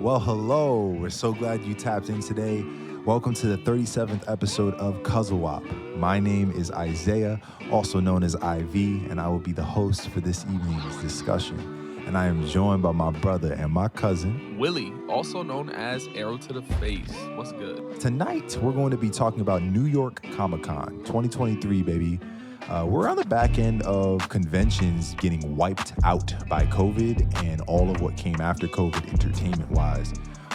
Well, hello. We're so glad you tapped in today. Welcome to the 37th episode of CUZZO-OP. My name is Isaiah, also known as IV, and I will be the host for this evening's discussion. And I am joined by my brother and my cousin, Willie, also known as Arrow to the Face. What's good? Tonight, we're going to be talking about New York Comic-Con 2023, baby. We're on the back end of conventions getting wiped out by COVID and all of what came after COVID entertainment-wise.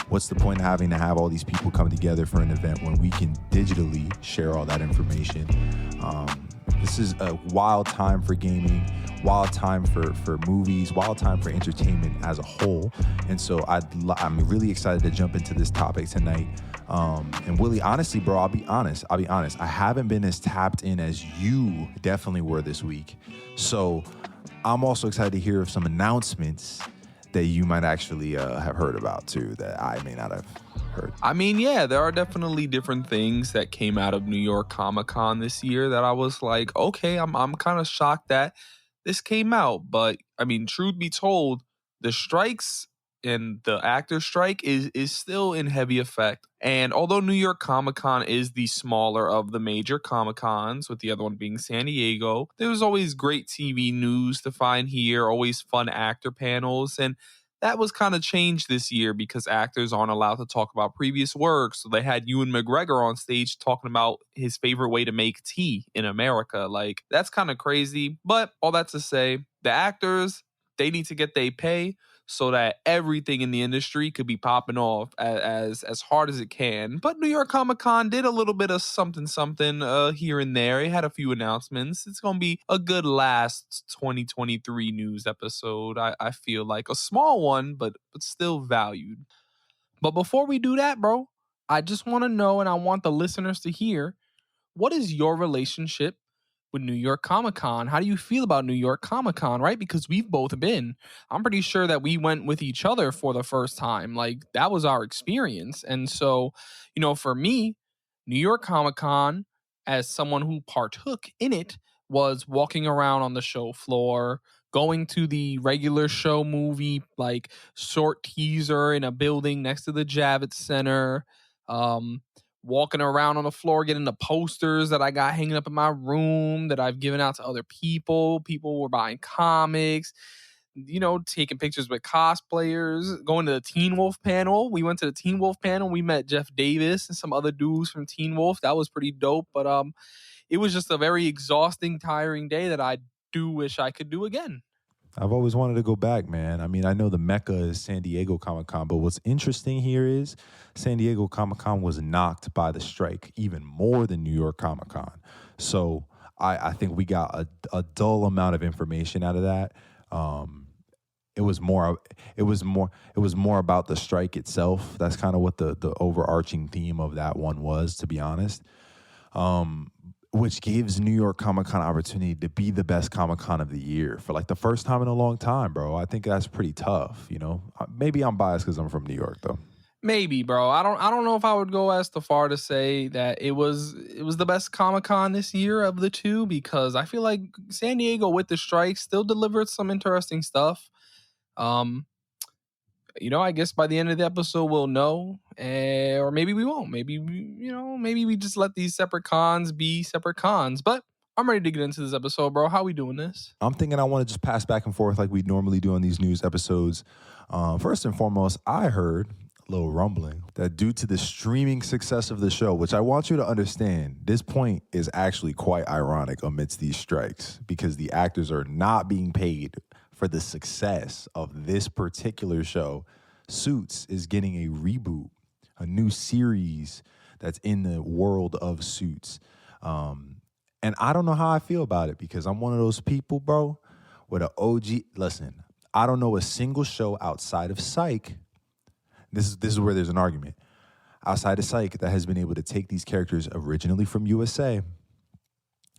What's the point of having to have all these people come together for an event when we can digitally share all that information? This is a wild time for gaming, wild time for movies, wild time for entertainment as a whole. And so I'm really excited to jump into this topic tonight. And Willie, honestly, bro, I'll be honest. I haven't been as tapped in as you definitely were this week. So I'm also excited to hear of some announcements that you might actually have heard about too, that I may not have heard. I mean, yeah, there are definitely different things that came out of New York Comic-Con this year that I was like, okay, I'm kind of shocked that this came out. But I mean, truth be told, the strikes and the actor strike is still in heavy effect. And although New York Comic-Con is the smaller of the major Comic-Cons, with the other one being San Diego, there's always great TV news to find here, always fun actor panels. And that was kind of changed this year because actors aren't allowed to talk about previous work. So they had Ewan McGregor on stage talking about his favorite way to make tea in America. Like, that's kind of crazy. But all that to say, the actors, they need to get their pay so that everything in the industry could be popping off as hard as it can. But New York Comic-Con did a little bit of something here and there. It had a few announcements. It's going to be a good last 2023 news episode. I feel like a small one, but still valued. But before we do that, bro, I just want to know, and I want the listeners to hear, what is your relationship with New York Comic-Con? How do you feel about New York Comic-Con, right? Because we've both been. I'm pretty sure that we went with each other for the first time. Like, that was our experience. And so, for me, New York Comic-Con, as someone who partook in it, was walking around on the show floor, going to the regular show movie, like, short teaser in a building next to the Javits Center, walking around on the floor, getting the posters that I got hanging up in my room that I've given out to other people. People were buying comics, taking pictures with cosplayers, going to the Teen Wolf panel. We went to the Teen Wolf panel. We met Jeff Davis and some other dudes from Teen Wolf. That was pretty dope. But it was just a very exhausting, tiring day that I do wish I could do again. I've always wanted to go back, man. I mean, I know the Mecca is San Diego Comic-Con, but what's interesting here is San Diego Comic-Con was knocked by the strike even more than New York Comic-Con. So I think we got a dull amount of information out of that. It was more about the strike itself. That's kind of what the overarching theme of that one was, to be honest. Which gives New York Comic-Con opportunity to be the best Comic-Con of the year for like the first time in a long time, bro. I think that's pretty tough, Maybe I'm biased because I'm from New York, though. Maybe, bro. I don't know if I would go as far to say that it was the best Comic-Con this year of the two, because I feel like San Diego with the strike still delivered some interesting stuff. I guess by the end of the episode we'll know, or maybe we won't. Maybe we just let these separate cons be separate cons. But I'm ready to get into this episode, bro. How we doing this? I'm thinking I want to just pass back and forth like we normally do on these news episodes. First and foremost, I heard a little rumbling that due to the streaming success of the show, which I want you to understand, this point is actually quite ironic amidst these strikes because the actors are not being paid for the success of this particular show. Suits is getting a reboot, a new series that's in the world of Suits. And I don't know how I feel about it because I'm one of those people, bro, with an OG. Listen, I don't know a single show outside of Psych. This is where there's an argument. Outside of Psych that has been able to take these characters originally from USA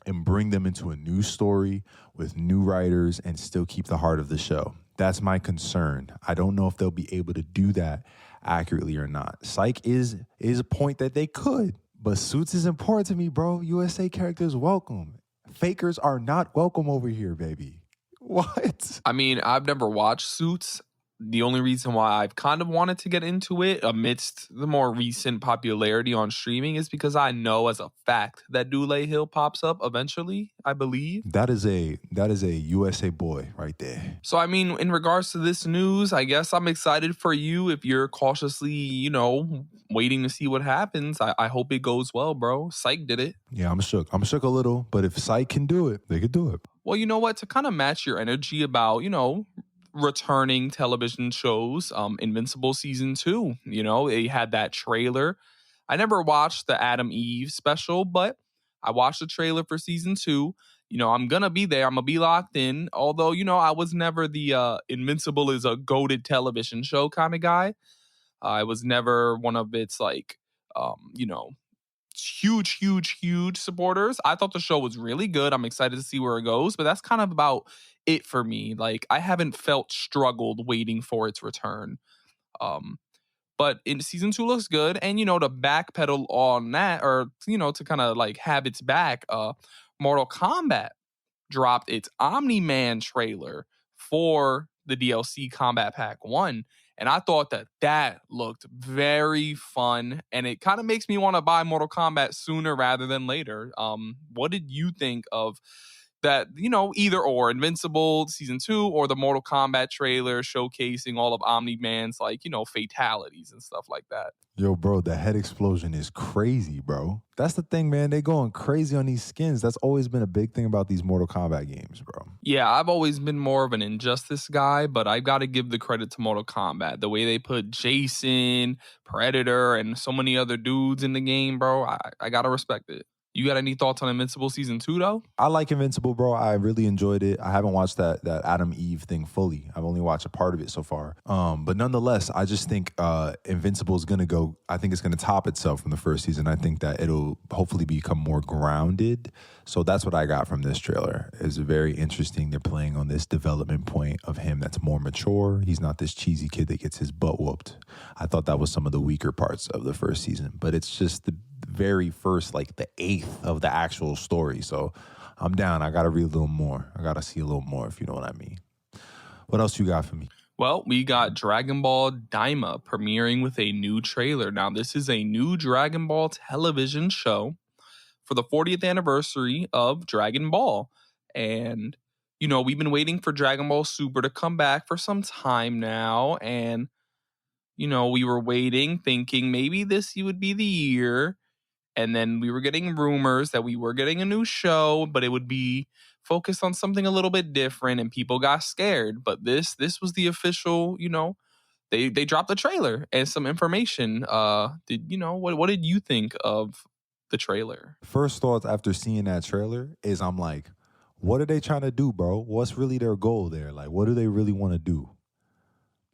and bring them into a new story with new writers and still keep the heart of the show. That's my concern. I don't know if they'll be able to do that accurately or not. Psych is a point that they could, but Suits is important to me, bro. USA characters welcome. Fakers are not welcome over here, baby. What? I mean, I've never watched Suits. The only reason why I've kind of wanted to get into it amidst the more recent popularity on streaming is because I know as a fact that Dule Hill pops up eventually, I believe. That is a USA boy right there. So, I mean, in regards to this news, I guess I'm excited for you if you're cautiously, waiting to see what happens. I hope it goes well, bro. Psych did it. Yeah, I'm shook. I'm shook a little, but if Psych can do it, they could do it. Well, you know what? To kind of match your energy about, returning television shows, Invincible season 2, they had that trailer. I never watched the Adam Eve special, but I watched the trailer for season 2. I'm gonna be there. I'm gonna be locked in. Although, I was never the Invincible is a goated television show kind of guy. I was never one of its huge supporters. I thought the show was really good. I'm excited to see where it goes, but that's kind of about it for me. Like, I haven't felt struggled waiting for its return. But in season 2 looks good, and to backpedal on that, or to kind of like have its back, Mortal Kombat dropped its Omni-Man trailer for the DLC Combat Pack 1. And I thought that looked very fun. And it kind of makes me want to buy Mortal Kombat sooner rather than later. What did you think of that, either or Invincible season 2 or the Mortal Kombat trailer showcasing all of Omni-Man's fatalities and stuff like that? Yo, bro, the head explosion is crazy, bro. That's the thing, man. They going crazy on these skins. That's always been a big thing about these Mortal Kombat games, bro. Yeah, I've always been more of an Injustice guy, but I've got to give the credit to Mortal Kombat. The way they put Jason, Predator, and so many other dudes in the game, bro, I got to respect it. You got any thoughts on Invincible season 2 though? I like Invincible, bro. I really enjoyed it. I haven't watched that Adam Eve thing fully. I've only watched a part of it so far. But nonetheless, I just think Invincible is gonna go. I think it's gonna top itself from the first season. I think that it'll hopefully become more grounded. So that's what I got from this trailer. It's very interesting. They're playing on this development point of him that's more mature. He's not this cheesy kid that gets his butt whooped. I thought that was some of the weaker parts of the first season, but it's just the very first, like the 8th of the actual story. So I'm down. I got to read a little more. I got to see a little more, if you know what I mean. What else you got for me? Well, we got Dragon Ball Daima premiering with a new trailer. Now, this is a new Dragon Ball television show for the 40th anniversary of Dragon Ball. And, we've been waiting for Dragon Ball Super to come back for some time now. And, we were waiting, thinking maybe this would be the year. And then we were getting rumors that we were getting a new show, but it would be focused on something a little bit different, and people got scared. But this was the official, they dropped the trailer and some information. What did you think of the trailer? First thoughts after seeing that trailer is I'm like, what are they trying to do, bro? What's really their goal there? Like, what do they really want to do?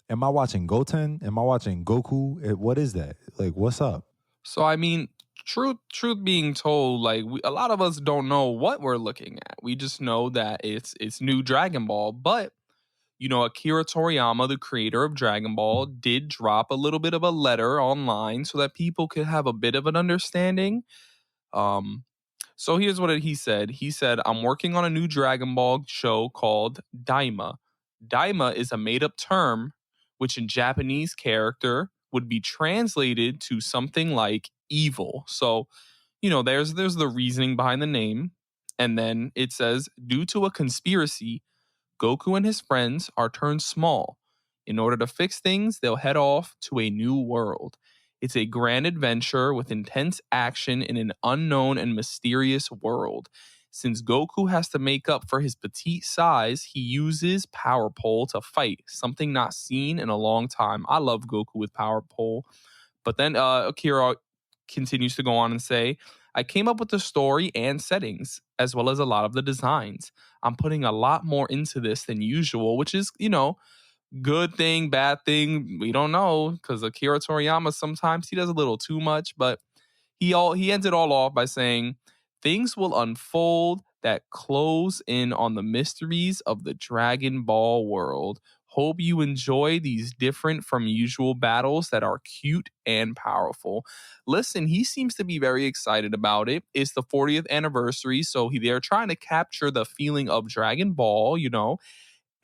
Am I watching Goten? Am I watching Goku? What is that? Like, what's up? So, I mean, truth being told, like, a lot of us don't know what we're looking at. We just know that it's new Dragon Ball. But, Akira Toriyama, the creator of Dragon Ball, did drop a little bit of a letter online so that people could have a bit of an understanding. So here's what he said. He said, "I'm working on a new Dragon Ball show called Daima. Daima is a made-up term, which in Japanese character would be translated to something like evil." So, there's the reasoning behind the name. And then it says, due to a conspiracy, Goku and his friends are turned small. In order to fix things, they'll head off to a new world. It's a grand adventure with intense action in an unknown and mysterious world. Since Goku has to make up for his petite size, he uses Power Pole to fight, something not seen in a long time. I love Goku with Power Pole. But then Akira continues to go on and say, "I came up with the story and settings, as well as a lot of the designs. I'm putting a lot more into this than usual," which is, good thing, bad thing, we don't know, because Akira Toriyama, sometimes he does a little too much, but he ends it all off by saying, "Things will unfold that close in on the mysteries of the Dragon Ball world. Hope you enjoy these different from usual battles that are cute and powerful." Listen, he seems to be very excited about it. It's the 40th anniversary, so they're trying to capture the feeling of Dragon Ball,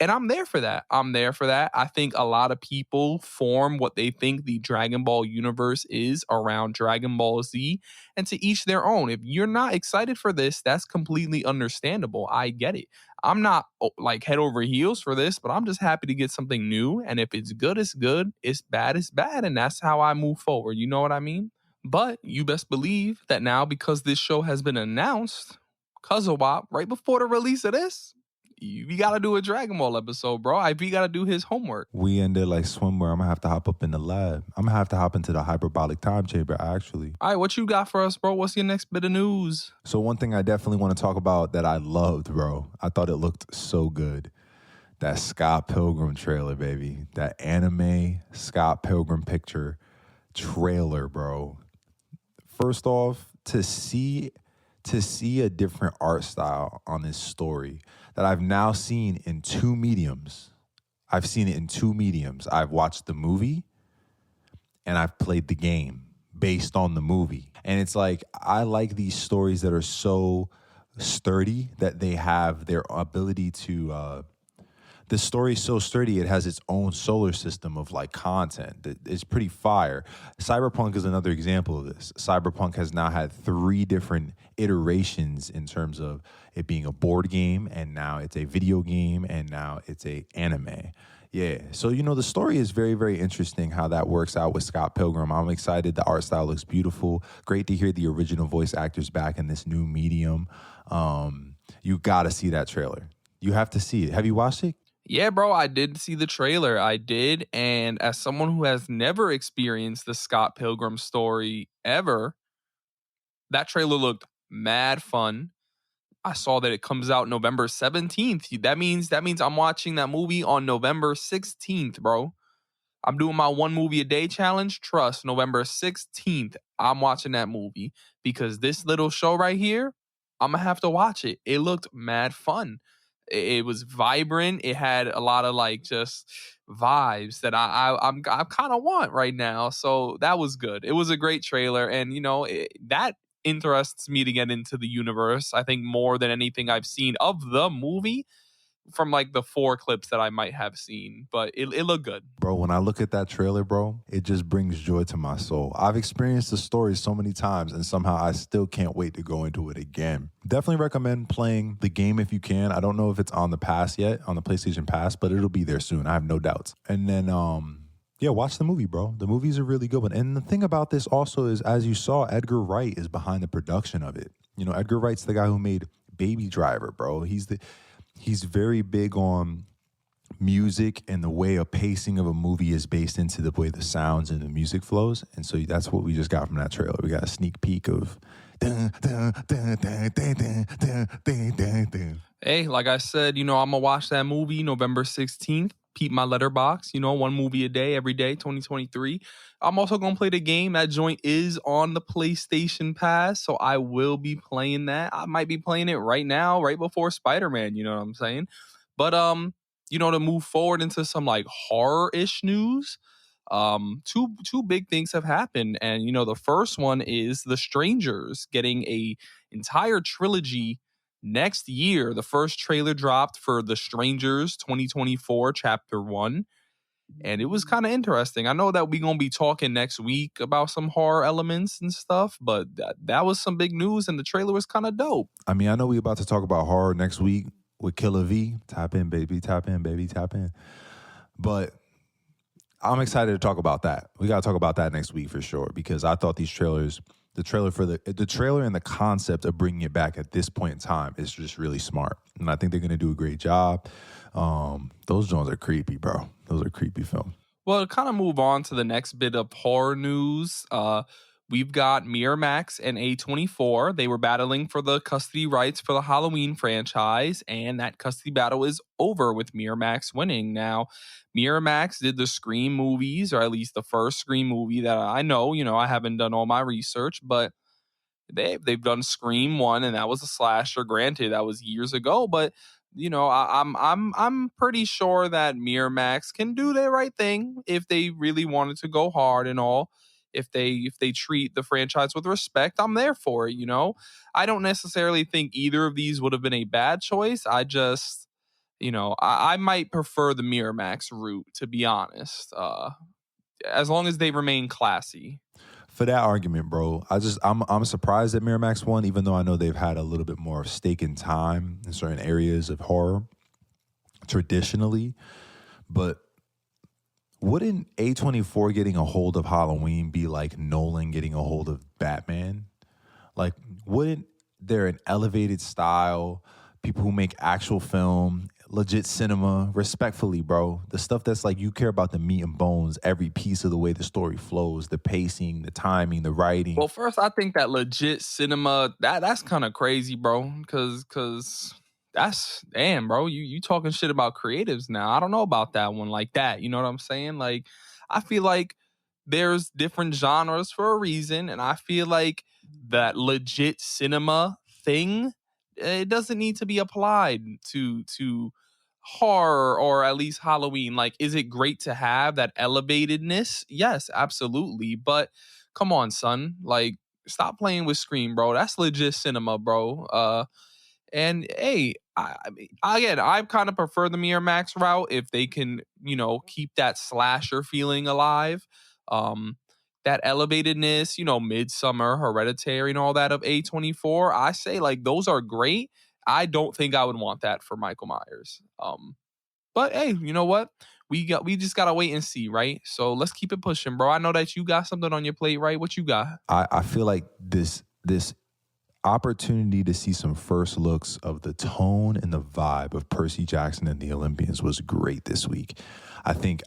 And I'm there for that. I think a lot of people form what they think the Dragon Ball universe is around Dragon Ball Z, and to each their own. If you're not excited for this, that's completely understandable. I get it. I'm not like head over heels for this, but I'm just happy to get something new. And if it's good, it's good. It's bad, it's bad. And that's how I move forward. You know what I mean? But you best believe that now, because this show has been announced, CUZZO-OP, right before the release of this, we got to do a Dragon Ball episode, bro. IP got to do his homework. We ended like swimwear. I'm going to have to hop up in the lab. I'm going to have to hop into the hyperbolic time chamber, actually. All right, what you got for us, bro? What's your next bit of news? So one thing I definitely want to talk about that I loved, bro. I thought it looked so good. That Scott Pilgrim trailer, baby. That anime Scott Pilgrim picture trailer, bro. First off, to see a different art style on this story that I've now seen in two mediums. I've seen it in two mediums. I've watched the movie and I've played the game based on the movie. And it's like, I like these stories that are so sturdy that they have their ability to, the story is so sturdy, it has its own solar system of like content. It's pretty fire. Cyberpunk is another example of this. Cyberpunk has now had 3 different iterations in terms of it being a board game, and now it's a video game, and now it's a anime. Yeah, so the story is very, very interesting how that works out with Scott Pilgrim. I'm excited. The art style looks beautiful. Great to hear the original voice actors back in this new medium. You got to see that trailer. You have to see it. Have you watched it? Yeah, bro, I did see the trailer. I did. And as someone who has never experienced the Scott Pilgrim story ever, that trailer looked mad fun. I saw that it comes out November 17th. That means I'm watching that movie on November 16th, bro. I'm doing my 1 movie a day challenge. Trust, November 16th, I'm watching that movie, because this little show right here, I'm gonna have to watch it. It looked mad fun. It was vibrant. It had a lot of like just vibes that I kind of want right now. So that was good. It was a great trailer, and that interests me to get into the universe, I think, more than anything I've seen of the movie from like the 4 clips that I might have seen. But it looked good. Bro, when I look at that trailer, bro, it just brings joy to my soul. I've experienced the story so many times, and somehow I still can't wait to go into it again. Definitely recommend playing the game if you can. I don't know if it's on the Pass yet, on the PlayStation Pass, but it'll be there soon. I have no doubts. And then, yeah, watch the movie, bro. The movie's a really good one. And the thing about this also is, as you saw, Edgar Wright is behind the production of it. Edgar Wright's the guy who made Baby Driver, bro. He's very big on music and the way a pacing of a movie is based into the way the sounds and the music flows. And so that's what we just got from that trailer. We got a sneak peek of Hey, like I said, I'm gonna watch that movie November 16th. Peep my letterbox, 1 movie a day, every day, 2023. I'm also gonna play the game. That joint is on the PlayStation Pass, so I will be playing that. I might be playing it right now, right before Spider-Man, you know what I'm saying? But to move forward into some like horror-ish news, two big things have happened. And the first one is The Strangers getting a entire trilogy next year. The first trailer dropped for The Strangers 2024 Chapter 1. And it was kind of interesting. I know that we're going to be talking next week about some horror elements and stuff, but that was some big news, and the trailer was kind of dope. I mean, I know we're about to talk about horror next week with Killer V. Tap in, baby. Tap in, baby. Tap in. But I'm excited to talk about that. We got to talk about that next week for sure, because I thought these trailers, the trailer and the concept of bringing it back at this point in time is just really smart. And I think they're going to do a great job. Those joints are creepy, bro. Those are creepy films. Well, to kind of move on to the next bit of horror news, we've got Miramax and A24. They were battling for the custody rights for the Halloween franchise, and that custody battle is over with Miramax winning. Now, Miramax did the Scream movies, or at least the first Scream movie that I know. I haven't done all my research, but they've done Scream 1, and that was a slasher. Granted, that was years ago, but I'm pretty sure that Miramax can do the right thing if they really wanted to go hard and all. If they treat the franchise with respect, I'm there for it. I don't necessarily think either of these would have been a bad choice. I just, I might prefer the Miramax route, to be honest. As long as they remain classy. For that argument, bro, I'm surprised that Miramax won, even though I know they've had a little bit more stake in time in certain areas of horror traditionally. But wouldn't A24 getting a hold of Halloween be like Nolan getting a hold of Batman? Like, wouldn't there an elevated style, people who make actual film, legit cinema, respectfully, bro, the stuff that's like you care about the meat and bones, every piece of the way the story flows, the pacing, the timing, the writing. Well, first, I think that legit cinema, that's kind of crazy, bro, because that's, damn, bro, you talking shit about creatives now. I don't know about that one like that. You know what I'm saying? Like, I feel like there's different genres for a reason, and I feel like that legit cinema thing, it doesn't need to be applied to horror or at least Halloween. Like, is it great to have that elevatedness? Yes, absolutely. But come on, son. Like, stop playing with Scream, bro. That's legit cinema, bro. And hey, again, I kind of prefer the Miramax route if they can, keep that slasher feeling alive. That elevatedness, Midsummer, Hereditary, and all that of A24. I say, like, those are great. I don't think I would want that for Michael Myers. But hey, you know what? We just gotta wait and see, right? So let's keep it pushing, bro. I know that you got something on your plate, right? What you got? I feel like this opportunity to see some first looks of the tone and the vibe of Percy Jackson and the Olympians was great this week. I think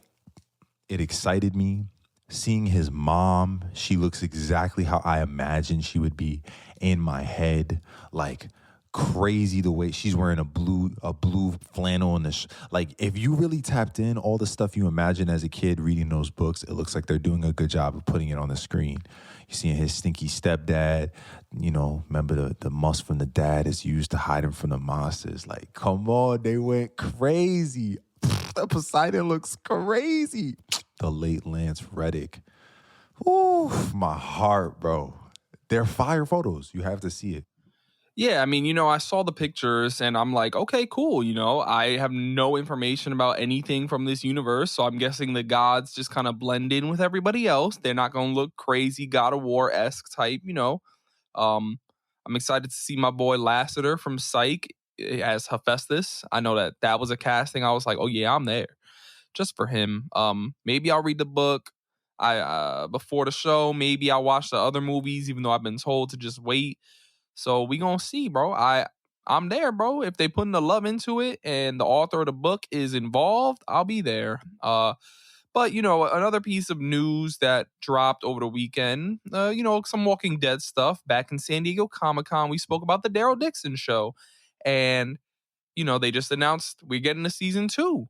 it excited me. Seeing his mom, she looks exactly how I imagined she would be in my head. Like, crazy the way she's wearing a blue flannel and like, if you really tapped in all the stuff you imagine as a kid reading those books, it looks like they're doing a good job of putting it on the screen. You're seeing his stinky stepdad, remember the musk from the dad is used to hide him from the monsters. Like, come on, they went crazy. The Poseidon looks crazy. The late Lance Reddick. Ooh, my heart, bro. They're fire photos. You have to see it. Yeah, I mean, I saw the pictures and I'm like, okay, cool. I have no information about anything from this universe. So I'm guessing the gods just kind of blend in with everybody else. They're not going to look crazy God of War-esque type, I'm excited to see my boy Lassiter from Psych as Hephaestus. I know that was a casting. I was like, oh yeah, I'm there just for him. Maybe I'll read the book before the show. Maybe I'll watch the other movies, even though I've been told to just wait. So we gonna see, bro. I'm there, bro. If they putting the love into it and the author of the book is involved, I'll be there. But another piece of news that dropped over the weekend, some Walking Dead stuff back in San Diego Comic-Con. We spoke about the Daryl Dixon show, and they just announced we're getting a season 2.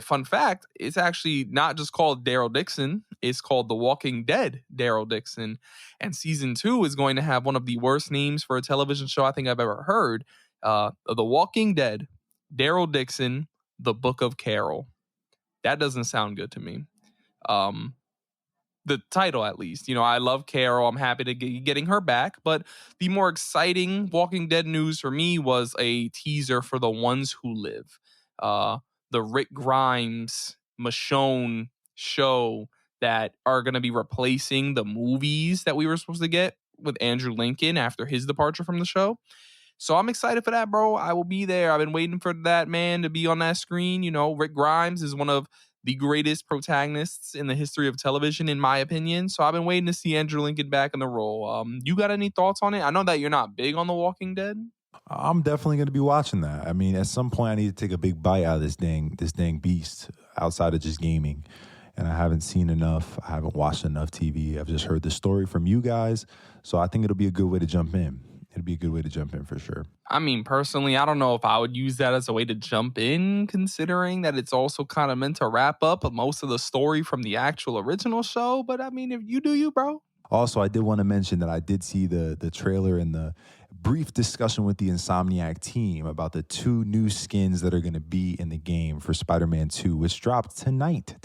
Fun fact, it's actually not just called Daryl Dixon, it's called The Walking Dead Daryl Dixon. And season 2 is going to have one of the worst names for a television show I think I've ever heard. The Walking Dead, Daryl Dixon, The Book of Carol. That doesn't sound good to me. The title, at least. I love Carol. I'm happy to be getting her back. But the more exciting Walking Dead news for me was a teaser for The Ones Who Live. The Rick Grimes, Michonne show that are going to be replacing the movies that we were supposed to get with Andrew Lincoln after his departure from the show. So I'm excited for that, bro. I will be there. I've been waiting for that man to be on that screen. Rick Grimes is one of the greatest protagonists in the history of television, in my opinion. So I've been waiting to see Andrew Lincoln back in the role. You got any thoughts on it? I know that you're not big on The Walking Dead. I'm definitely going to be watching that. I mean, at some point, I need to take a big bite out of this dang beast outside of just gaming. And I haven't seen enough. I haven't watched enough TV. I've just heard the story from you guys. So I think it'll be a good way to jump in. It'll be a good way to jump in for sure. I mean, personally, I don't know if I would use that as a way to jump in, considering that it's also kind of meant to wrap up most of the story from the actual original show. But I mean, if you do you, bro. Also, I did want to mention that I did see the trailer and the brief discussion with the Insomniac team about the 2 new skins that are going to be in the game for Spider-Man 2, which dropped tonight,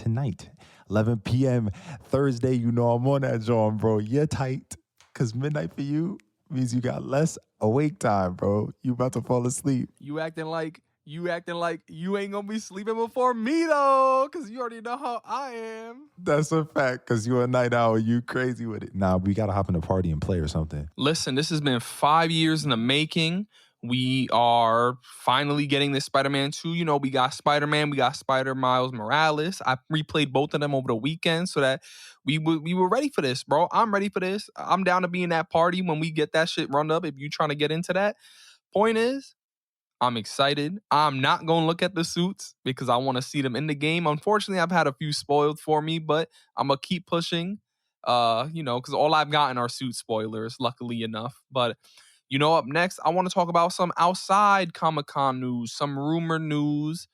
11 p.m. Thursday. I'm on that, John, bro. You're tight, because midnight for you means you got less awake time, bro. You about to fall asleep. You acting like You acting like you ain't gonna be sleeping before me though, because you already know how I am. That's a fact, because you a night owl. You crazy with it. Nah, we got to hop in the party and play or something. Listen, this has been 5 years in the making. We are finally getting this Spider-Man 2. You know, we got Spider-Man, we got Spider-Miles Morales. I replayed both of them over the weekend so that we were ready for this, bro. I'm ready for this. I'm down to be in that party when we get that shit run up if you trying to get into that. Point is, I'm excited. I'm not going to look at the suits because I want to see them in the game. Unfortunately, I've had a few spoiled for me, but I'm going to keep pushing, because all I've gotten are suit spoilers, luckily enough. But, up next, I want to talk about some outside Comic-Con news, some rumor news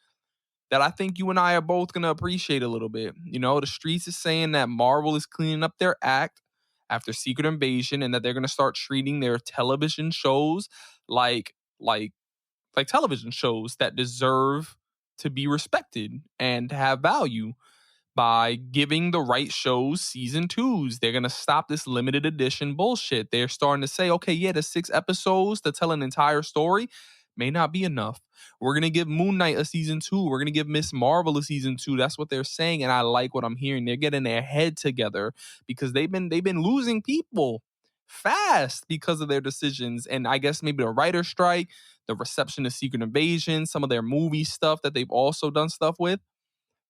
that I think you and I are both going to appreciate a little bit. The streets is saying that Marvel is cleaning up their act after Secret Invasion and that they're going to start treating their television shows like television shows that deserve to be respected and have value by giving the right shows season 2s. They're going to stop this limited edition bullshit. They're starting to say, okay, yeah, the 6 episodes to tell an entire story may not be enough. We're going to give Moon Knight a season 2. We're going to give Miss Marvel a season 2. That's what they're saying, and I like what I'm hearing. They're getting their head together because they've been losing people fast because of their decisions. And I guess maybe the writer strike, the reception of Secret Invasion, some of their movie stuff that they've also done stuff with.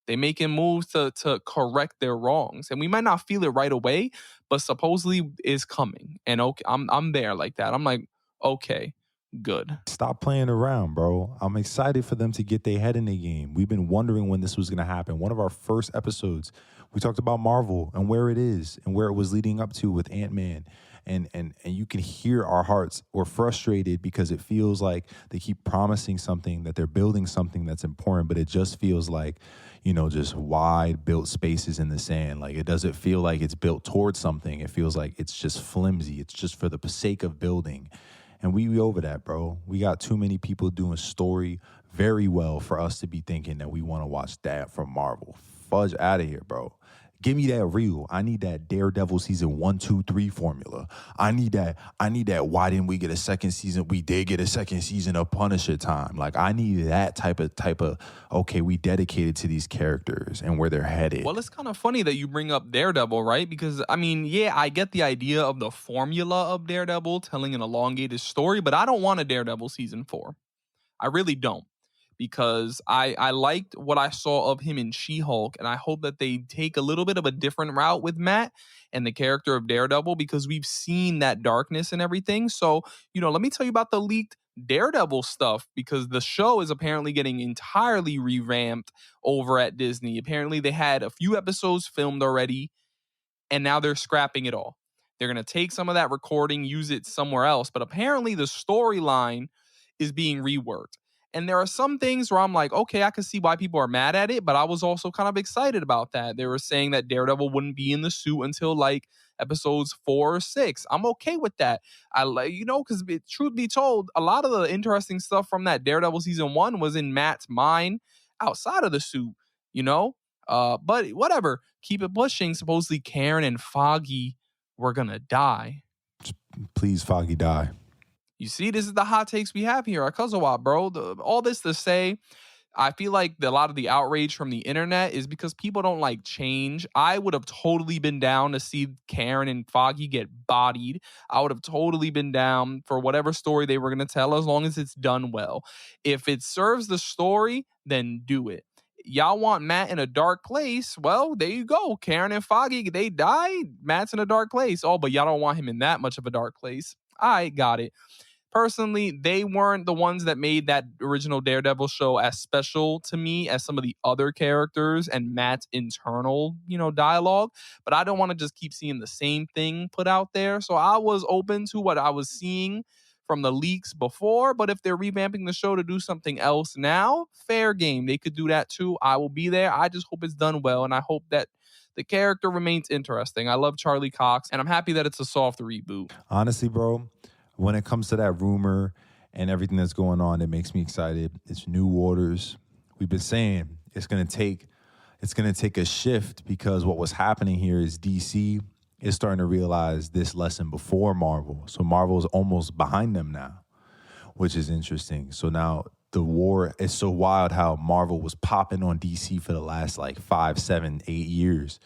They making moves to correct their wrongs. And we might not feel it right away, but supposedly is coming. And okay, I'm there like that. I'm like, okay, good. Stop playing around, bro. I'm excited for them to get their head in the game. We've been wondering when this was going to happen. One of our first episodes, we talked about Marvel and where it is and where it was leading up to with Ant-Man. And you can hear our hearts. We're frustrated because it feels like they keep promising something, that they're building something that's important, but it just feels like, just wide built spaces in the sand. Like, it doesn't feel like it's built towards something. It feels like it's just flimsy. It's just for the sake of building. And we over that, bro. We got too many people doing story very well for us to be thinking that we want to watch that from Marvel. Fudge out of here, bro. Give me that real. I need that Daredevil season 1, 2, 3 formula. I need that. Why didn't we get a second season? We did get a second season of Punisher time. Like, I need that type of, okay, we dedicated to these characters and where they're headed. Well, it's kind of funny that you bring up Daredevil, right? Because, I get the idea of the formula of Daredevil telling an elongated story, but I don't want a Daredevil season 4. I really don't. Because I liked what I saw of him in She-Hulk, and I hope that they take a little bit of a different route with Matt and the character of Daredevil, because we've seen that darkness and everything. So, let me tell you about the leaked Daredevil stuff, because the show is apparently getting entirely revamped over at Disney. Apparently, they had a few episodes filmed already, and now they're scrapping it all. They're going to take some of that recording, use it somewhere else, but apparently the storyline is being reworked. And there are some things where I'm like, okay, I can see why people are mad at it, but I was also kind of excited about that. They were saying that Daredevil wouldn't be in the suit until like episodes 4 or 6. I'm okay with that. I like, because truth be told, a lot of the interesting stuff from that Daredevil season 1 was in Matt's mind outside of the suit, but whatever. Keep it pushing. Supposedly Karen and Foggy were gonna die. Please, Foggy, die. You see, this is the hot takes we have here at CUZZO-OP, bro. All this to say, I feel like a lot of the outrage from the internet is because people don't like change. I would have totally been down to see Karen and Foggy get bodied. I would have totally been down for whatever story they were going to tell, as long as it's done well. If it serves the story, then do it. Y'all want Matt in a dark place? Well, there you go. Karen and Foggy, they died. Matt's in a dark place. Oh, but y'all don't want him in that much of a dark place. I got it. Personally, they weren't the ones that made that original Daredevil show as special to me as some of the other characters and Matt's internal, dialogue. But I don't want to just keep seeing the same thing put out there. So I was open to what I was seeing from the leaks before. But if they're revamping the show to do something else now, fair game. They could do that too. I will be there. I just hope it's done well. And I hope that the character remains interesting. I love Charlie Cox, and I'm happy that it's a soft reboot. Honestly, bro, when it comes to that rumor and everything that's going on, it makes me excited. It's new waters. We've been saying it's gonna take a shift, because what was happening here is DC is starting to realize this lesson before Marvel. So Marvel is almost behind them now, which is interesting. So now the war is so wild how Marvel was popping on DC for the last like 5, 7, 8 years.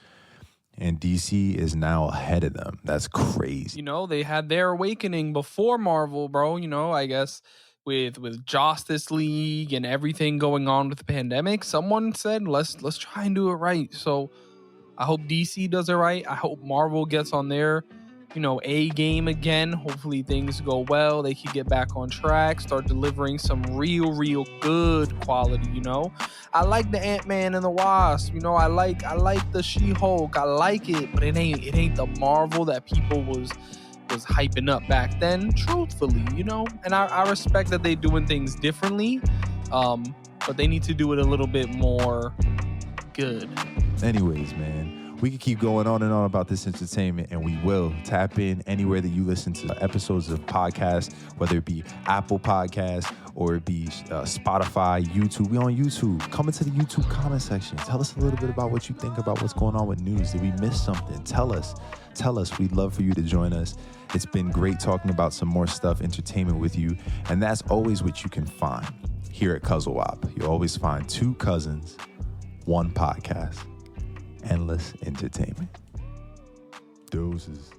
And DC is now ahead of them. That's crazy. You know, they had their awakening before Marvel, bro. You know, I guess with Justice League and everything going on with the pandemic, someone said, let's try and do it right. So I hope DC does it right. I hope Marvel gets on their, A game again. Hopefully things go well. They can get back on track, start delivering some real good quality, I like the Ant-Man and the Wasp, I like the She-Hulk. I like it, but it ain't the Marvel that people was hyping up back then, truthfully, And I respect that they doing things differently. But they need to do it a little bit more good. Anyways, man, we could keep going on and on about this entertainment, and we will. Tap in anywhere that you listen to episodes of podcasts, whether it be Apple Podcasts or it be Spotify, YouTube. We on YouTube. Come into the YouTube comment section. Tell us a little bit about what you think about what's going on with news. Did we miss something? Tell us. We'd love for you to join us. It's been great talking about some more stuff, entertainment with you, and that's always what you can find here at CUZZO-OP. You'll always find 2 cousins, 1 podcast. Endless entertainment. Doses.